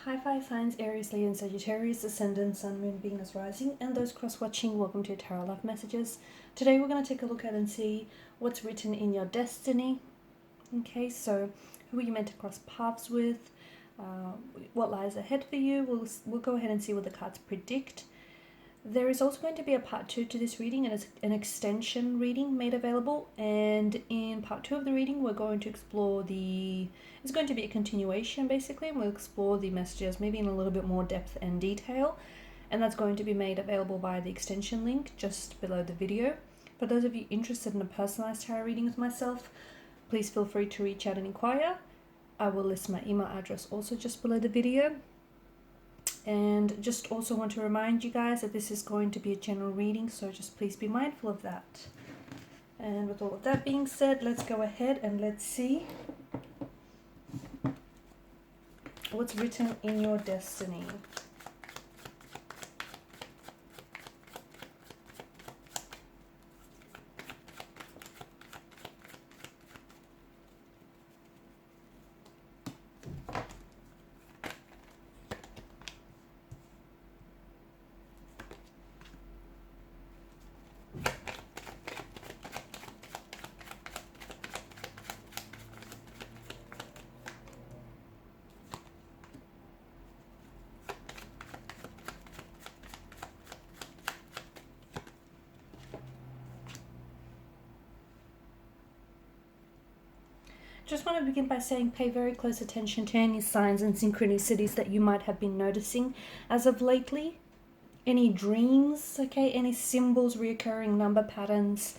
Hi fire signs, Aries, Leo and Sagittarius, Ascendant, Sun, Moon, Venus, Rising, and those cross-watching, welcome to Tarot Love Messages. Today we're going to take a look at and see what's written in your destiny. Okay, so who are you meant to cross paths with? What lies ahead for you? We'll go ahead and see what the cards predict. There is also going to be a part 2 to this reading, and it's an extension reading made available. And in part 2 of the reading, we're going to explore it's going to be a continuation basically, and we'll explore the messages maybe in a little bit more depth and detail. And that's going to be made available via the extension link just below the video. For those of you interested in a personalized tarot reading with myself, please feel free to reach out and inquire. I will list my email address also just below the video. And just also want to remind you guys that this is going to be a general reading, so just please be mindful of that. And with all of that being said, let's go ahead and let's see what's written in your destiny. Just want to begin by saying pay very close attention to any signs and synchronicities that you might have been noticing as of lately. Any dreams, okay, any symbols, reoccurring number patterns,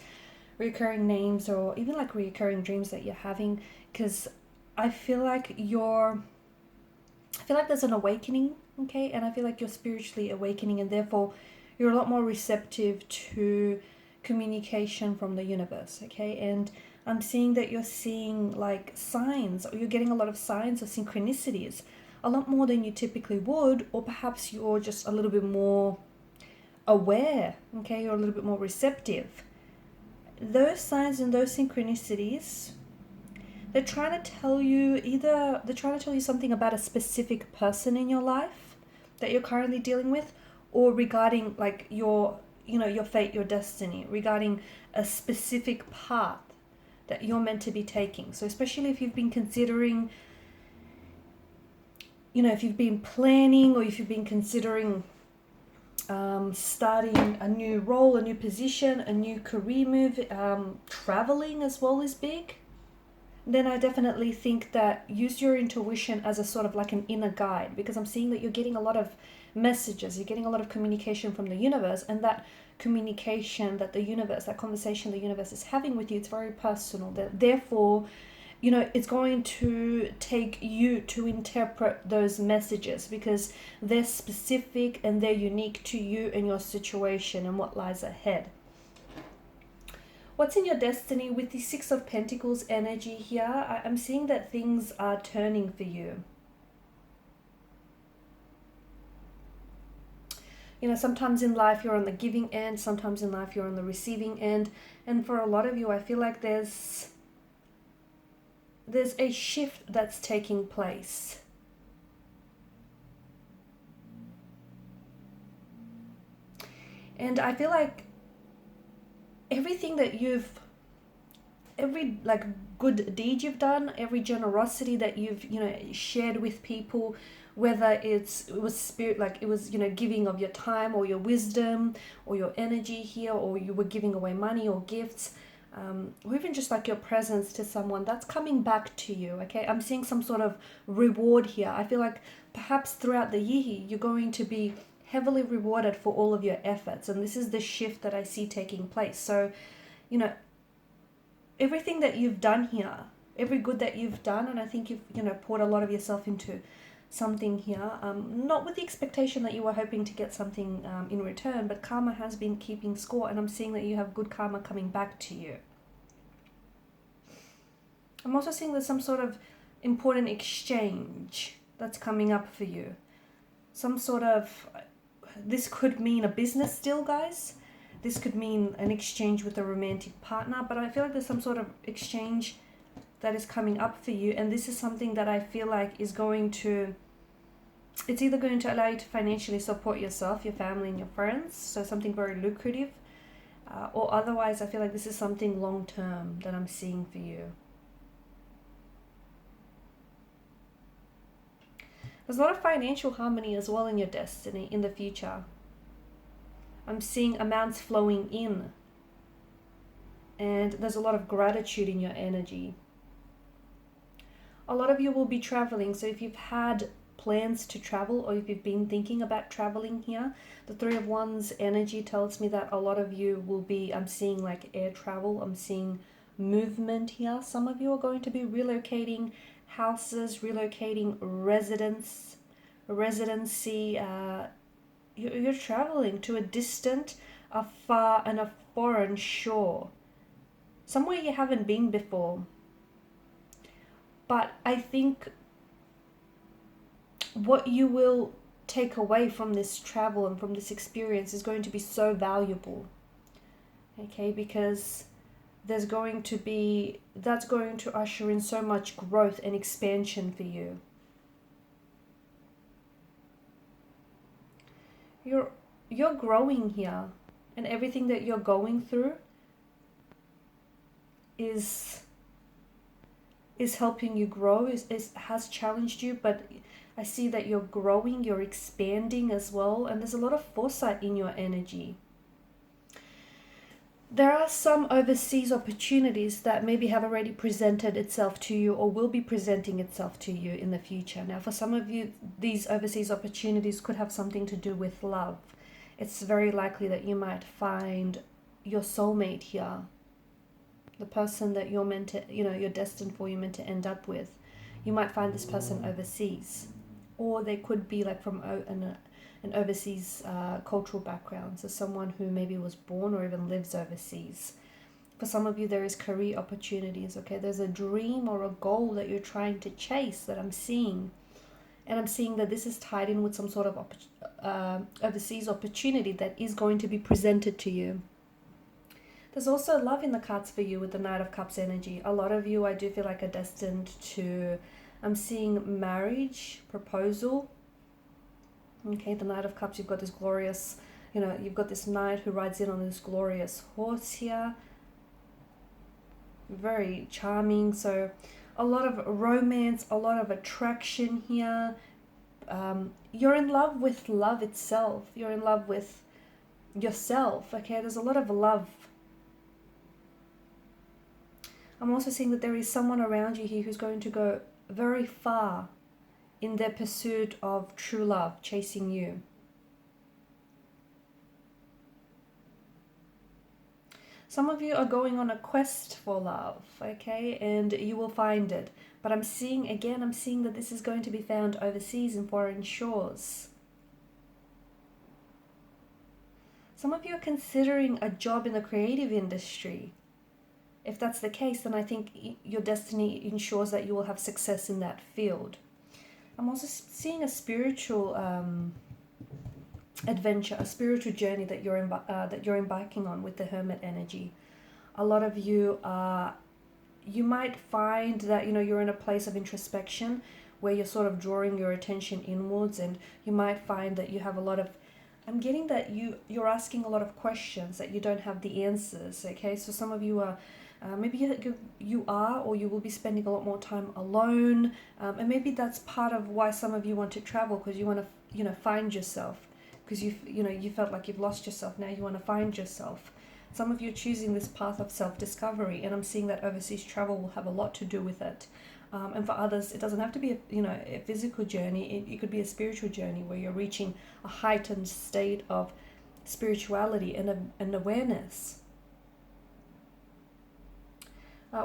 reoccurring names, or even like reoccurring dreams that you're having, because I feel like there's an awakening, okay, and I feel like you're spiritually awakening, and therefore you're a lot more receptive to communication from the universe, okay. And I'm seeing that you're seeing like signs, or you're getting a lot of signs of synchronicities, a lot more than you typically would, or perhaps you're just a little bit more aware, okay, you're a little bit more receptive. Those signs and those synchronicities, they're trying to tell you something about a specific person in your life that you're currently dealing with, or regarding like your fate, your destiny, regarding a specific path that you're meant to be taking. So especially if you've been considering, if you've been planning, or if you've been considering starting a new role, a new position, a new career move, traveling as well is big, then I definitely think that use your intuition as a sort of like an inner guide, because I'm seeing that you're getting a lot of messages, you're getting a lot of communication from the universe, and that communication that that conversation the universe is having with you, it's very personal. Therefore, it's going to take you to interpret those messages, because they're specific and they're unique to you and your situation and what lies ahead. What's in your destiny with the Six of Pentacles energy here? I'm seeing that things are turning for you. Sometimes in life you're on the giving end, sometimes in life you're on the receiving end. And for a lot of you, I feel like there's a shift that's taking place. And I feel like everything that every like good deed you've done, every generosity that you've shared with people, whether it was spirit, like it was giving of your time or your wisdom or your energy here, or you were giving away money or gifts, or even just like your presence to someone, that's coming back to you, okay. I'm seeing some sort of reward here. I feel like perhaps throughout the year you're going to be heavily rewarded for all of your efforts, and this is the shift that I see taking place. So everything that you've done here, every good that you've done, and I think you've poured a lot of yourself into something here, not with the expectation that you were hoping to get something in return, but karma has been keeping score, and I'm seeing that you have good karma coming back to you. I'm also seeing there's some sort of important exchange that's coming up for you. This could mean a business deal, guys. This could mean an exchange with a romantic partner, but I feel like there's some sort of exchange that is coming up for you, and this is something that I feel like is going to It's either going to allow you to financially support yourself, your family, and your friends, so something very lucrative, or otherwise I feel like this is something long term that I'm seeing for you. There's a lot of financial harmony as well in your destiny in the future. I'm seeing amounts flowing in, and there's a lot of gratitude in your energy. A lot of you will be traveling, so if you've had plans to travel or if you've been thinking about traveling here, the Three of Wands energy tells me that a lot of you will be, I'm seeing like air travel, I'm seeing movement here. Some of you are going to be relocating houses, relocating residency. You're traveling to a distant, a far, and a foreign shore, somewhere you haven't been before. But I think what you will take away from this travel and from this experience is going to be so valuable, okay, because that's going to usher in so much growth and expansion for you. You're growing here, and everything that you're going through is helping you grow, has challenged you, but I see that you're growing, you're expanding as well, and there's a lot of foresight in your energy. There are some overseas opportunities that maybe have already presented itself to you or will be presenting itself to you in the future. Now, for some of you, these overseas opportunities could have something to do with love. It's very likely that you might find your soulmate here, the person that you're meant to, you're destined for, you're meant to end up with. You might find this person overseas, or they could be like from an overseas cultural background, so someone who maybe was born or even lives overseas. For some of you, there is career opportunities, okay? There's a dream or a goal that you're trying to chase that I'm seeing. And I'm seeing that this is tied in with some sort of overseas opportunity that is going to be presented to you. There's also love in the cards for you with the Knight of Cups energy. A lot of you, I do feel like, are destined to, I'm seeing marriage, proposal. Okay, the Knight of Cups, you've got this glorious, you've got this knight who rides in on this glorious horse here. Very charming. So a lot of romance, a lot of attraction here. You're in love with love itself. You're in love with yourself, okay? There's a lot of love. I'm also seeing that there is someone around you here who's going to go very far in their pursuit of true love, chasing you. Some of you are going on a quest for love, okay, and you will find it. But I'm seeing that this is going to be found overseas in foreign shores. Some of you are considering a job in the creative industry. If that's the case, then I think your destiny ensures that you will have success in that field. I'm also seeing a spiritual adventure, a spiritual journey that you're embarking on with the Hermit energy. A lot of you you might find that you're in a place of introspection where you're sort of drawing your attention inwards, and you might find that you have a lot of, I'm getting that you're asking a lot of questions that you don't have the answers, okay? So some of you are maybe you are, or you will be spending a lot more time alone, and maybe that's part of why some of you want to travel, because you want to find yourself, because you felt like you've lost yourself. Now you want to find yourself. Some of you are choosing this path of self-discovery, and I'm seeing that overseas travel will have a lot to do with it. And for others, it doesn't have to be a physical journey. It could be a spiritual journey where you're reaching a heightened state of spirituality and awareness.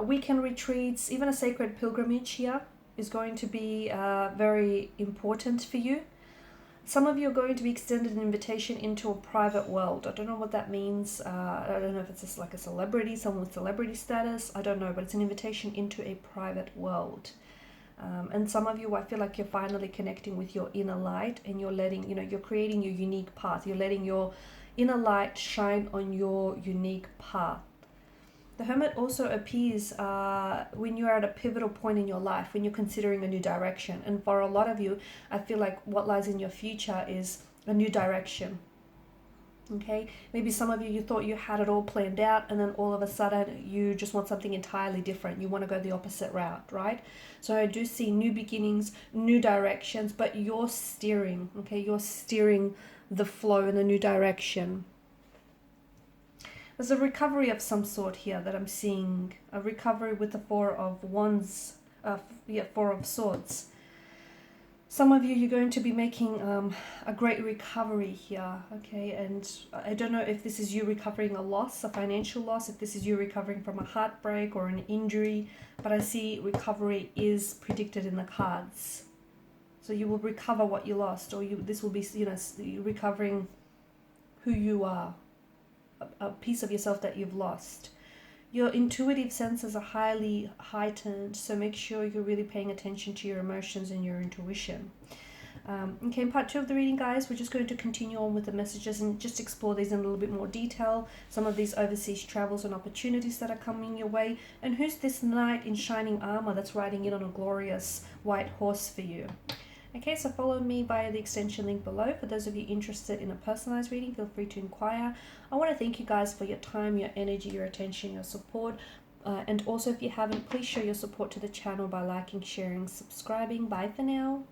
Weekend retreats, even a sacred pilgrimage here is going to be very important for you. Some of you are going to be extended an invitation into a private world. I don't know what that means. I don't know if it's just like a celebrity, someone with celebrity status. I don't know, but it's an invitation into a private world. And some of you, I feel like you're finally connecting with your inner light, and you're letting, you're creating your unique path. You're letting your inner light shine on your unique path. The Hermit also appears when you're at a pivotal point in your life, when you're considering a new direction. And for a lot of you, I feel like what lies in your future is a new direction. Okay, maybe some of you, you thought you had it all planned out, and then all of a sudden you just want something entirely different. You want to go the opposite route, right? So I do see new beginnings, new directions, but you're steering, okay? You're steering the flow in a new direction. There's a recovery of some sort here that I'm seeing, a recovery with the Four of Wands, Four of Swords. Some of you, you're going to be making a great recovery here, okay? And I don't know if this is you recovering a loss, a financial loss, if this is you recovering from a heartbreak or an injury, but I see recovery is predicted in the cards. So you will recover what you lost, or this will be, recovering who you are, a piece of yourself that you've lost. Your intuitive senses are highly heightened, so make sure you're really paying attention to your emotions and your intuition. Okay, in part 2 of the reading, guys, we're just going to continue on with the messages and just explore these in a little bit more detail. Some of these overseas travels and opportunities that are coming your way. And who's this knight in shining armor that's riding in on a glorious white horse for you? Okay, so follow me via the extension link below. For those of you interested in a personalized reading, feel free to inquire. I want to thank you guys for your time, your energy, your attention, your support. And also, if you haven't, please show your support to the channel by liking, sharing, subscribing. Bye for now.